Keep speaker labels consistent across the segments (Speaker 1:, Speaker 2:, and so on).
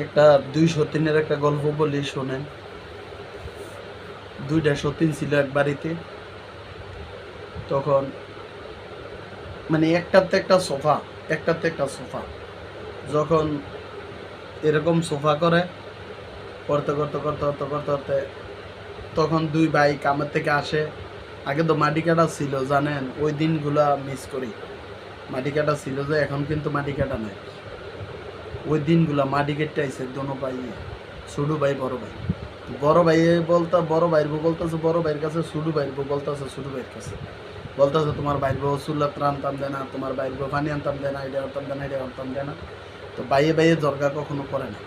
Speaker 1: একটা 203-এর একটা গল্প বলি, শোনেন। 2টা সতীন ছিল এক বাড়িতে। তখন মানে একটাতে একটা সোফা যখন এরকম সোফা করে করতে করতে করতে করতে করতে করতে তখন 2 ভাই কামের থেকে আসে। আগে তো মাটি কাটা ছিল, জানেন, ওই দিনগুলা মিস করি। মাটি কাটা ছিল যে, এখন কিন্তু মাটি কাটা নাই। ওই দিনগুলা মাটি কেটে আইসে দোনো ভাই, ছোট ভাই বড় ভাই। বড় ভাই বড় ভাইয়ের বউ বলতেছে বড় ভাইয়ের কাছে, ছোট ভাইয়ের বউ বলতেছে ছোট ভাইয়ের কাছে, বলতেছে তোমার ভাইয়ের বউ চুল্লা আনতাম দেয় না, তোমার ভাইয়ের বউ পানি আনতাম দেয় না, এটা আনতাম দেয় না, এটা আনতাম দেয় না। তো বাইয়ে জর্গা কখনো করে না,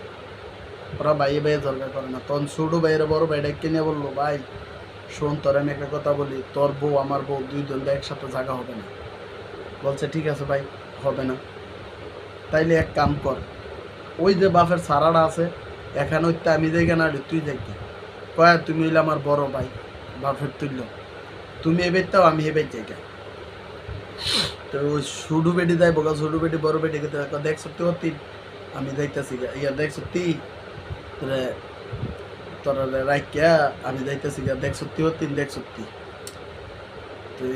Speaker 1: ওরা বাইয়ে জর্গা করে না। তখন ছোট ভাইয়ের বড় ভাই ডেকে নিয়ে বললো, ভাই শোন, তোর আমি একটা কথা বলি, তোর বউ আমার বউ 2 জন একসাথে জায়গা হবে না। বলছে ঠিক আছে ভাই, হবে না। তাইলে এক কাম কর, ওই যে বাপের সারাটা আছে, এখানে ওই আমি যাই না, তুই যাই। কয়া তুমি হইলে আমার বড় ভাই, বাপের তুল্য, তুমি এবার তাও আমি এবার যাই। তো ওই শুডু বেটি দেয় বোকা, শুডু বেটি বড় বেটিকে দেখ সত্যি হতি আমি যাইতেছি, ইয়া দেখ সত্যি তোরা রাখিয়া আমি যাইতেছি, দেখ সত্যি হতি, দেখ সত্যি। তুই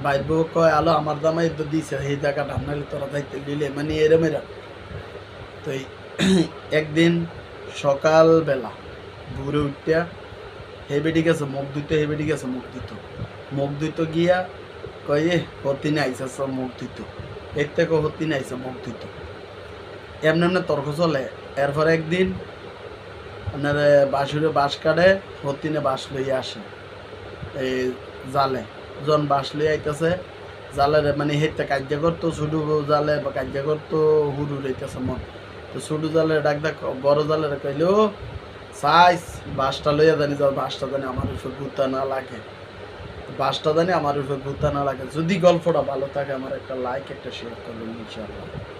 Speaker 1: বাইর বউ কয়, আলো আমার দামাই তো দিছে এই জায়গাটা, আপনার তোরা যাইতে দিলে মানে এরম এরম। তো একদিন সকালবেলা ভোরে উঠিয়া হে বেটি গেছে মুখ ধুইতে, হে বেটি গেছে মুখ ধুইতে গিয়া কয়ে হতিনে আইসা মুখ ধুইত, এর থেকে হতিনে আইসা মুখ ধুইত, এমনি এমনি তর্ক চলে। এরপর একদিন আপনার বাঁশুরে বাঁশ কাটে, হতিনে বাঁশ লইয়া আসে এই জালে, জন বাঁশ লইয়া আইতেছে জালের মানে হেঁটে কার্য করতো, ছোটো জালে বা কার্য করতো হুড়ু রইতেছে মন। তো ছোটো জালে ডাক বড় জালের কইলো, সাইজ বাঁশটা লইয়া জানি যাও, বাঁশটা জানি আমার উপর গুতা না লাগে, বাঁশটা জানি আমার উপর গুতা না লাগে। যদি গল্পটা ভালো থাকে, আমার একটা লাইক একটা শেয়ার করবেন ইনশাআল্লাহ।